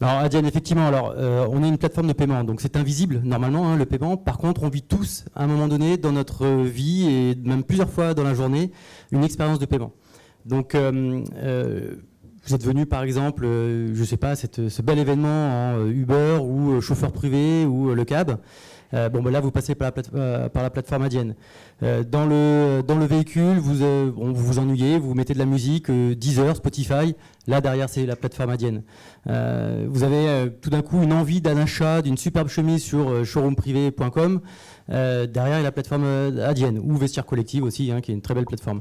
Alors Adyen, effectivement, on est une plateforme de paiement, donc c'est invisible normalement, hein, le paiement. Par contre, on vit tous à un moment donné dans notre vie et même plusieurs fois dans la journée une expérience de paiement. Donc vous êtes venu par exemple, je sais pas, ce bel événement en Uber ou chauffeur privé ou le cab. Là, vous passez par la plateforme Adyen. Dans le véhicule, vous vous ennuyez, vous mettez de la musique, Deezer, Spotify. Là, derrière, c'est la plateforme Adyen. Vous avez tout d'un coup une envie d'un achat d'une superbe chemise sur showroomprivé.com. Derrière, il y a la plateforme Adyen, ou Vestiaire Collective aussi, hein, qui est une très belle plateforme.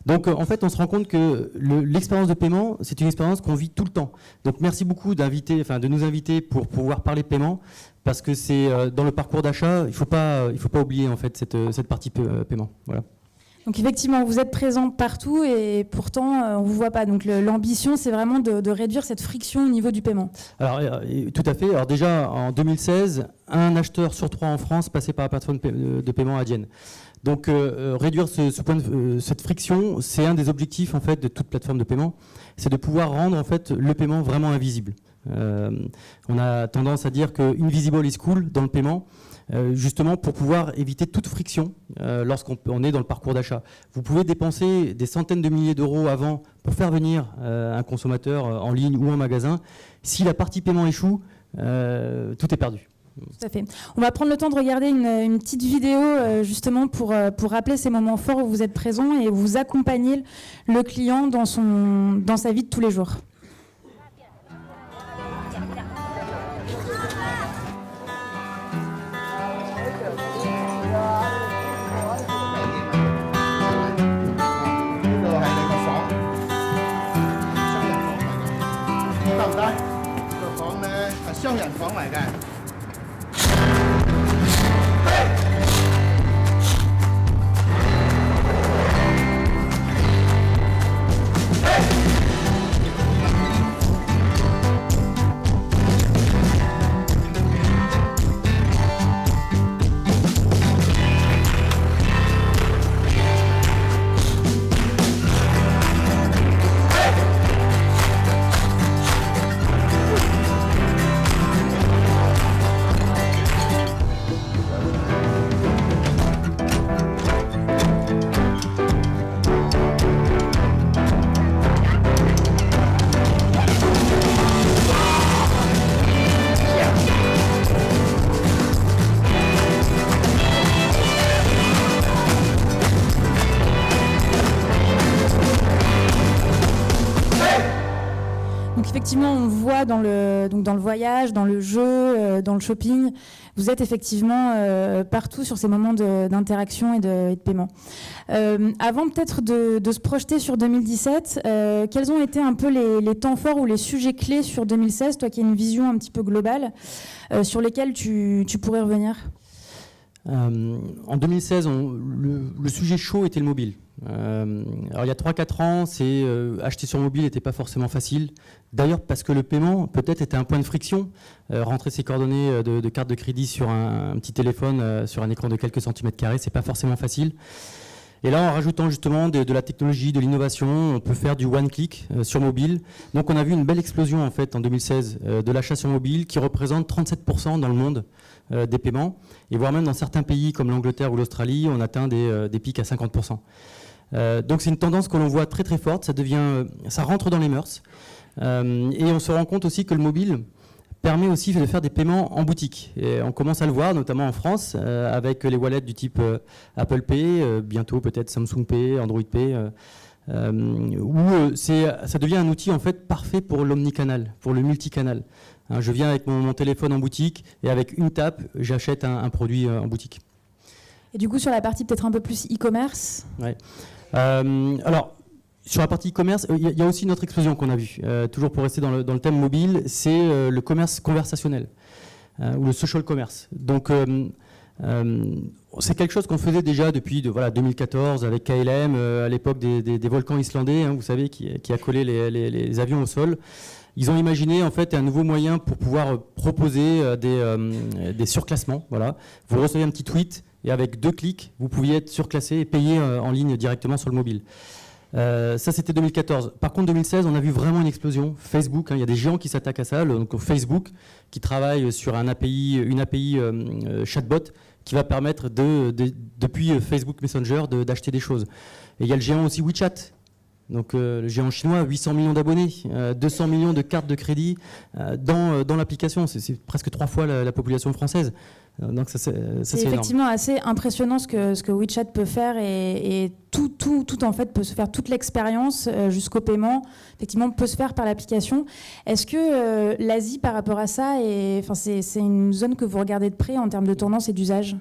Donc, en fait, on se rend compte que l'expérience de paiement, c'est une expérience qu'on vit tout le temps. Donc, merci beaucoup de nous inviter pour pouvoir parler de paiement. Parce que c'est dans le parcours d'achat, il faut pas oublier en fait cette partie paiement. Voilà. Donc effectivement, vous êtes présent partout et pourtant on vous voit pas. Donc l'ambition, c'est vraiment de réduire cette friction au niveau du paiement. Alors tout à fait. Alors déjà en 2016, un acheteur sur 3 en France passait par la plateforme de paiement Adyen. Donc réduire cette friction, c'est un des objectifs en fait de toute plateforme de paiement, c'est de pouvoir rendre en fait le paiement vraiment invisible. On a tendance à dire que invisible is cool dans le paiement, justement pour pouvoir éviter toute friction lorsqu'on est dans le parcours d'achat. Vous pouvez dépenser des centaines de milliers d'euros avant pour faire venir un consommateur en ligne ou en magasin. Si la partie paiement échoue, tout est perdu. Tout à fait. On va prendre le temps de regarder une petite vidéo justement pour rappeler ces moments forts où vous êtes présent et où vous accompagnez le client dans sa vie de tous les jours. Effectivement, on voit dans le voyage, dans le jeu, dans le shopping, vous êtes effectivement partout sur ces moments d'interaction et de paiement. Avant peut-être de se projeter sur 2017, quels ont été un peu les temps forts ou les sujets clés sur 2016, toi qui as une vision un petit peu globale, sur lesquels tu pourrais revenir ? En 2016, le sujet chaud était le mobile. Alors il y a 3-4 ans, acheter sur mobile n'était pas forcément facile. D'ailleurs parce que le paiement peut-être était un point de friction. Rentrer ses coordonnées de carte de crédit sur un petit téléphone, sur un écran de quelques centimètres carrés, c'est pas forcément facile. Et là, en rajoutant justement de la technologie, de l'innovation, on peut faire du one-click sur mobile. Donc on a vu une belle explosion en fait en 2016 de l'achat sur mobile qui représente 37% dans le monde des paiements. Et voire même dans certains pays comme l'Angleterre ou l'Australie, on atteint des pics à 50%. Donc c'est une tendance que l'on voit très très forte, ça rentre dans les mœurs. Et on se rend compte aussi que le mobile permet aussi de faire des paiements en boutique. Et on commence à le voir, notamment en France, avec les wallets du type Apple Pay, bientôt peut-être Samsung Pay, Android Pay, où ça devient un outil en fait parfait pour l'omnicanal, pour le multicanal. Hein, je viens avec mon téléphone en boutique et avec une tape, j'achète un produit en boutique. Et du coup, sur la partie peut-être un peu plus e-commerce ? Ouais. Alors, sur la partie e-commerce, il y a aussi une autre explosion qu'on a vue. Toujours pour rester dans le thème mobile, c'est le commerce conversationnel ou le social commerce. Donc, c'est quelque chose qu'on faisait déjà depuis 2014 avec KLM, à l'époque des volcans islandais, hein, vous savez, qui a collé les avions au sol. Ils ont imaginé en fait un nouveau moyen pour pouvoir proposer des surclassements. Voilà. Vous recevez un petit tweet et avec 2 clics, vous pouviez être surclassé et payer en ligne directement sur le mobile. Ça, c'était 2014. Par contre, 2016, on a vu vraiment une explosion. Facebook, il y a des géants qui s'attaquent à ça. Donc Facebook, qui travaille sur une API chatbot, qui va permettre, depuis Facebook Messenger, d'acheter des choses. Et il y a le géant aussi WeChat. Donc le géant chinois, 800 millions d'abonnés, 200 millions de cartes de crédit dans l'application. C'est presque 3 fois la population française. Donc ça, c'est effectivement assez impressionnant ce que WeChat peut faire et tout en fait peut se faire, toute l'expérience jusqu'au paiement effectivement peut se faire par l'application. Est-ce que l'Asie par rapport à ça, c'est une zone que vous regardez de près en termes de tendance et d'usage ?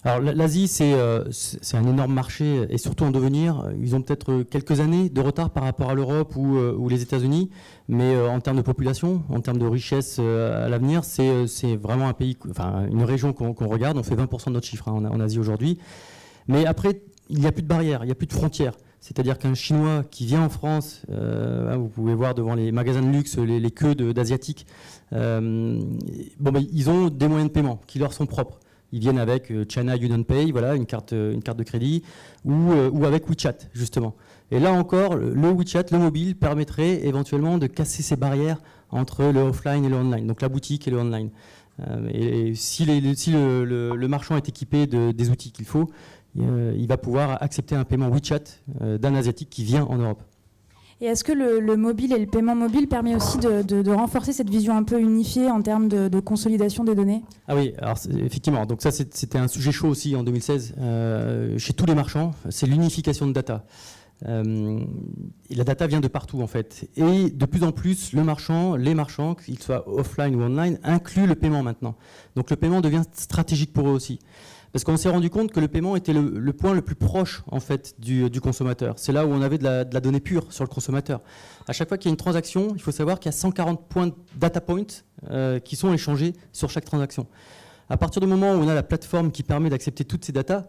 Alors l'Asie, c'est un énorme marché et surtout en devenir. Ils ont peut-être quelques années de retard par rapport à l'Europe ou les États-Unis, mais en termes de population, en termes de richesse à l'avenir, c'est vraiment un pays, enfin une région qu'on regarde. On fait 20% de notre chiffre en Asie aujourd'hui. Mais après, il n'y a plus de barrières, il n'y a plus de frontières. C'est-à-dire qu'un Chinois qui vient en France, vous pouvez voir devant les magasins de luxe les queues d'Asiatiques, ils ont des moyens de paiement qui leur sont propres. Ils viennent avec China UnionPay, voilà, une carte de crédit, ou avec WeChat, justement. Et là encore, le WeChat, le mobile, permettrait éventuellement de casser ces barrières entre le offline et le online, donc la boutique et le online. Et si le marchand est équipé des outils qu'il faut, il va pouvoir accepter un paiement WeChat d'un Asiatique qui vient en Europe. Et est-ce que le mobile et le paiement mobile permet aussi de renforcer cette vision un peu unifiée en termes de consolidation des données ? Ah oui, alors effectivement. Donc ça, c'était un sujet chaud aussi en 2016 chez tous les marchands. C'est l'unification de data. Et la data vient de partout en fait. Et de plus en plus, les marchands, qu'ils soient offline ou online, incluent le paiement maintenant. Donc le paiement devient stratégique pour eux aussi. Parce qu'on s'est rendu compte que le paiement était le point le plus proche en fait, du consommateur. C'est là où on avait de la donnée pure sur le consommateur. À chaque fois qu'il y a une transaction, il faut savoir qu'il y a 140 points de data points qui sont échangés sur chaque transaction. À partir du moment où on a la plateforme qui permet d'accepter toutes ces datas,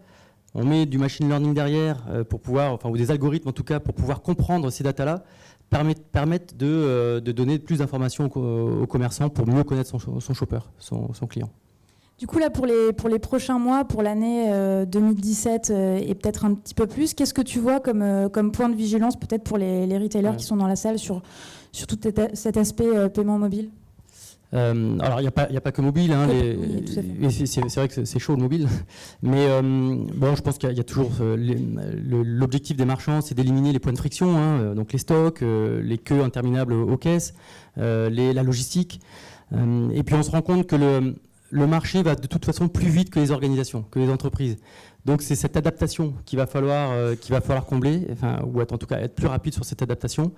on met du machine learning derrière pour pouvoir, ou des algorithmes en tout cas, pour pouvoir comprendre ces datas-là, permettent de donner plus d'informations aux commerçants pour mieux connaître son shopper, son client. Du coup, là, pour les prochains mois, pour l'année 2017 et peut-être un petit peu plus, qu'est-ce que tu vois comme point de vigilance peut-être pour les retailers qui sont dans la salle sur tout cet aspect paiement mobile ? Alors, il n'y a pas que mobile. Hein, c'est vrai que c'est chaud le mobile. Mais je pense qu'il y a toujours l'objectif des marchands, c'est d'éliminer les points de friction, hein, donc les stocks, les queues interminables aux caisses, la logistique. Et puis, on se rend compte que le marché va de toute façon plus vite que les organisations, que les entreprises. Donc c'est cette adaptation qu'il va falloir combler, ou en tout cas être plus rapide sur cette adaptation.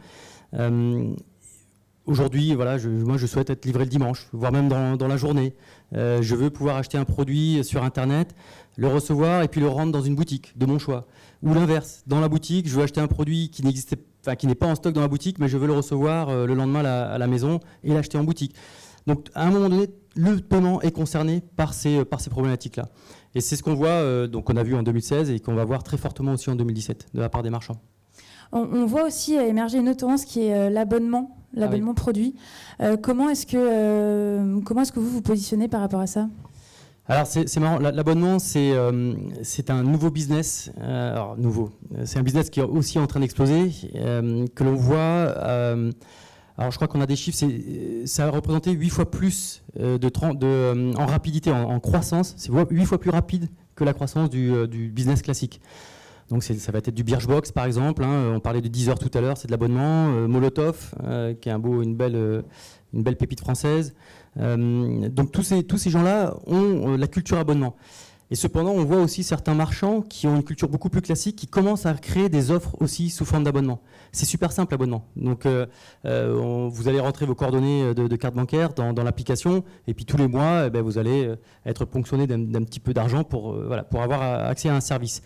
Aujourd'hui, voilà, moi je souhaite être livré le dimanche, voire même dans la journée. Je veux pouvoir acheter un produit sur Internet, le recevoir et puis le rendre dans une boutique de mon choix. Ou l'inverse, dans la boutique, je veux acheter un produit qui n'est pas en stock dans la boutique, mais je veux le recevoir le lendemain à la maison et l'acheter en boutique. Donc à un moment donné, le paiement est concerné par ces problématiques-là. Et c'est ce qu'on voit, qu'on a vu en 2016 et qu'on va voir très fortement aussi en 2017 de la part des marchands. On voit aussi émerger une autre tendance qui est l'abonnement produit. Comment est-ce que vous positionnez par rapport à ça ? Alors c'est marrant, l'abonnement c'est un nouveau business, c'est un business qui est aussi en train d'exploser, que l'on voit, alors je crois qu'on a des chiffres, ça a représenté 8 fois plus en rapidité, en croissance, c'est 8 fois plus rapide que la croissance du business classique. Donc ça va être du Birchbox par exemple, hein, on parlait de Deezer tout à l'heure, c'est de l'abonnement, Molotov, qui est une belle pépite française. Donc tous ces gens-là ont la culture abonnement. Et cependant, on voit aussi certains marchands qui ont une culture beaucoup plus classique, qui commencent à créer des offres aussi sous forme d'abonnement. C'est super simple l'abonnement. Donc vous allez rentrer vos coordonnées de carte bancaire dans l'application, et puis tous les mois, vous allez être ponctionné d'un petit peu d'argent pour avoir accès à un service.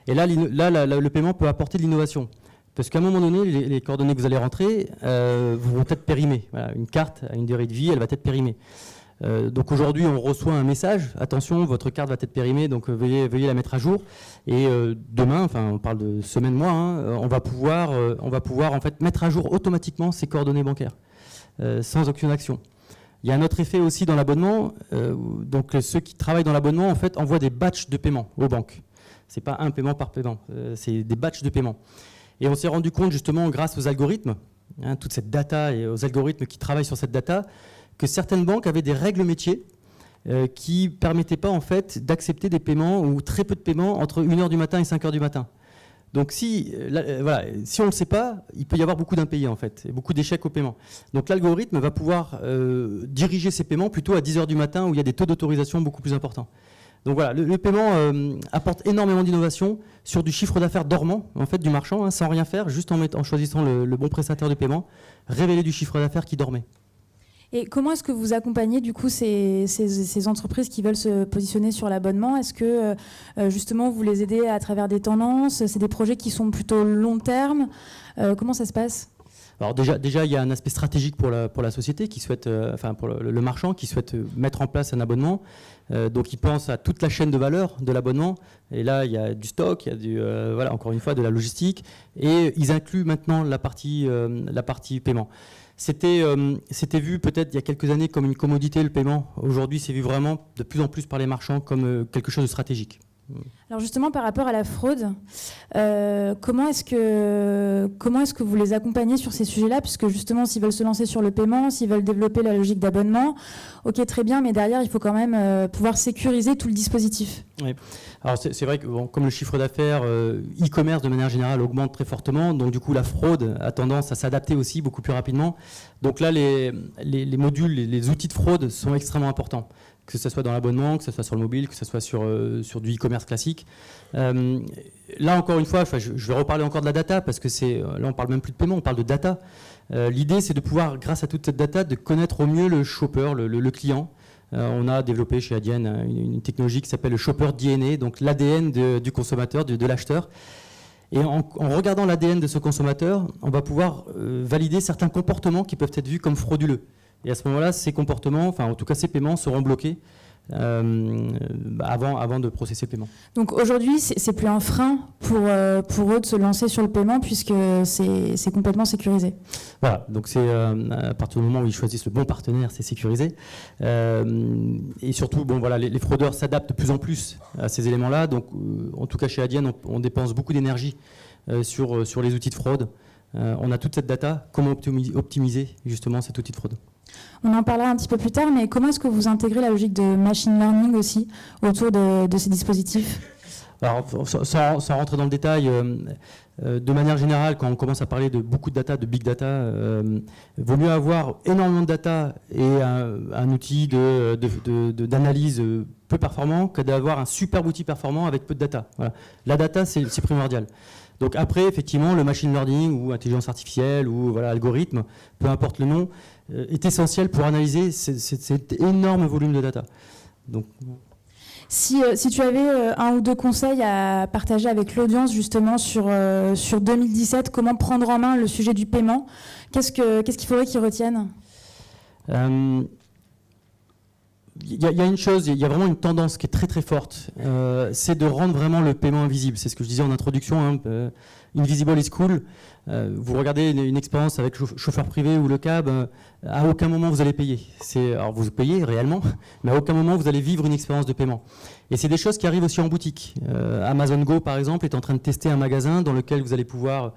Et là, le paiement peut apporter de l'innovation. Parce qu'à un moment donné, les coordonnées que vous allez rentrer vont être périmées. Voilà, une carte a une durée de vie, elle va être périmée. Donc aujourd'hui, on reçoit un message. Attention, votre carte va être périmée, donc veuillez la mettre à jour. Et demain, on parle de semaine, mois, hein, on va pouvoir en fait mettre à jour automatiquement ces coordonnées bancaires sans aucune action. Il y a un autre effet aussi dans l'abonnement. Donc ceux qui travaillent dans l'abonnement en fait envoient des batchs de paiement aux banques. C'est pas un paiement par paiement, c'est des batchs de paiement. Et on s'est rendu compte justement grâce aux algorithmes, toute cette data et aux algorithmes qui travaillent sur cette data, que certaines banques avaient des règles métiers qui ne permettaient pas en fait d'accepter des paiements ou très peu de paiements entre 1h du matin et 5h du matin. Donc si on ne le sait pas, il peut y avoir beaucoup d'impayés en fait, et beaucoup d'échecs au paiement. Donc l'algorithme va pouvoir diriger ces paiements plutôt à 10h du matin où il y a des taux d'autorisation beaucoup plus importants. Donc voilà, le paiement apporte énormément d'innovation sur du chiffre d'affaires dormant en fait, du marchand, sans rien faire, juste en choisissant le bon prestataire de paiement, révéler du chiffre d'affaires qui dormait. Et comment est-ce que vous accompagnez du coup ces entreprises qui veulent se positionner sur l'abonnement? Est-ce que justement vous les aidez à travers des tendances? C'est des projets qui sont plutôt long terme? Comment ça se passe? Alors déjà, il y a un aspect stratégique pour la société qui souhaite, pour le marchand qui souhaite mettre en place un abonnement. Donc il pense à toute la chaîne de valeur de l'abonnement. Et là, il y a du stock, il y a encore une fois de la logistique. Et ils incluent maintenant la partie paiement. C'était vu peut-être il y a quelques années comme une commodité, le paiement. Aujourd'hui, c'est vu vraiment de plus en plus par les marchands comme quelque chose de stratégique. Alors justement, par rapport à la fraude, comment est-ce que vous les accompagnez sur ces sujets-là? Puisque justement, s'ils veulent se lancer sur le paiement, s'ils veulent développer la logique d'abonnement, ok, très bien, mais derrière, il faut quand même pouvoir sécuriser tout le dispositif. Oui. Alors c'est vrai que comme le chiffre d'affaires e-commerce de manière générale augmente très fortement, donc du coup la fraude a tendance à s'adapter aussi beaucoup plus rapidement. Donc là, les modules, les outils de fraude sont extrêmement importants. Que ce soit dans l'abonnement, que ce soit sur le mobile, que ce soit sur du e-commerce classique. Là, encore une fois, je vais reparler encore de la data, parce que là, on parle même plus de paiement, on parle de data. L'idée, c'est de pouvoir, grâce à toute cette data, de connaître au mieux le shopper, le client. On a développé chez Adyen une technologie qui s'appelle le shopper DNA, donc l'ADN du consommateur, de l'acheteur. Et en regardant l'ADN de ce consommateur, on va pouvoir valider certains comportements qui peuvent être vus comme frauduleux. Et à ce moment-là, ces comportements, en tout cas ces paiements, seront bloqués avant de processer le paiement. Donc aujourd'hui, c'est plus un frein pour eux de se lancer sur le paiement puisque c'est complètement sécurisé. Voilà, donc c'est à partir du moment où ils choisissent le bon partenaire, c'est sécurisé. Et surtout, les fraudeurs s'adaptent de plus en plus à ces éléments-là. Donc en tout cas chez Adyen, on dépense beaucoup d'énergie sur les outils de fraude. On a toute cette data, comment optimiser justement cet outil de fraude. On en parlera un petit peu plus tard, mais comment est-ce que vous intégrez la logique de machine learning aussi autour de ces dispositifs? Alors, sans rentrer dans le détail, de manière générale, quand on commence à parler de beaucoup de data, de big data, vaut mieux avoir énormément de data et un outil d'analyse peu performant que d'avoir un superbe outil performant avec peu de data. Voilà. La data, c'est primordial. Donc après, effectivement, le machine learning ou intelligence artificielle ou algorithme, peu importe le nom, est essentiel pour analyser cet énorme volume de data. Donc, si tu avais un ou deux conseils à partager avec l'audience justement sur 2017, comment prendre en main le sujet du paiement, qu'est-ce qu'il faudrait qu'ils retiennent? Il y a une chose, il y a vraiment une tendance qui est très très forte, c'est de rendre vraiment le paiement invisible. C'est ce que je disais en introduction, invisible is cool. Vous regardez une expérience avec le chauffeur privé ou le cab, à aucun moment vous allez payer. Alors vous payez réellement, mais à aucun moment vous allez vivre une expérience de paiement. Et c'est des choses qui arrivent aussi en boutique. Amazon Go par exemple est en train de tester un magasin dans lequel vous allez pouvoir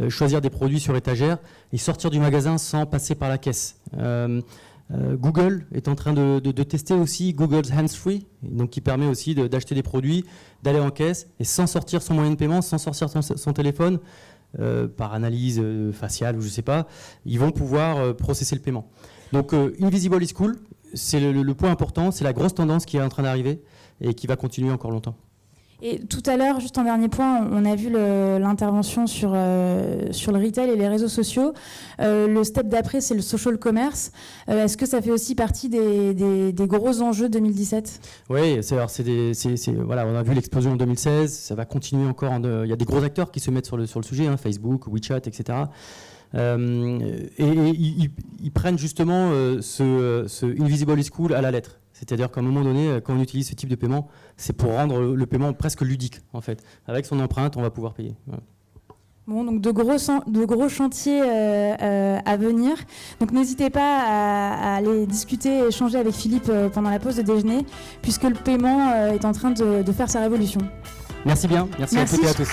choisir des produits sur étagère et sortir du magasin sans passer par la caisse. Google est en train de tester aussi Google's Hands-Free, donc qui permet aussi d'acheter des produits, d'aller en caisse et sans sortir son moyen de paiement, sans sortir son téléphone, par analyse faciale ou je ne sais pas, ils vont pouvoir processer le paiement. Donc Invisible is cool, c'est le point important, c'est la grosse tendance qui est en train d'arriver et qui va continuer encore longtemps. Et tout à l'heure, juste en dernier point, on a vu l'intervention sur le retail et les réseaux sociaux. Le step d'après, c'est le social commerce. Est-ce que ça fait aussi partie des gros enjeux 2017 ? Oui, on a vu l'explosion en 2016, ça va continuer encore. Il y a des gros acteurs qui se mettent sur le sujet, Facebook, WeChat, etc. Et ils prennent justement ce Invisible is cool à la lettre. C'est-à-dire qu'à un moment donné, quand on utilise ce type de paiement, c'est pour rendre le paiement presque ludique, en fait. Avec son empreinte, on va pouvoir payer. Voilà. Bon, donc de gros chantiers à venir. Donc n'hésitez pas à aller discuter et échanger avec Philippe pendant la pause de déjeuner, puisque le paiement est en train de faire sa révolution. Merci bien. Merci à toutes et à tous.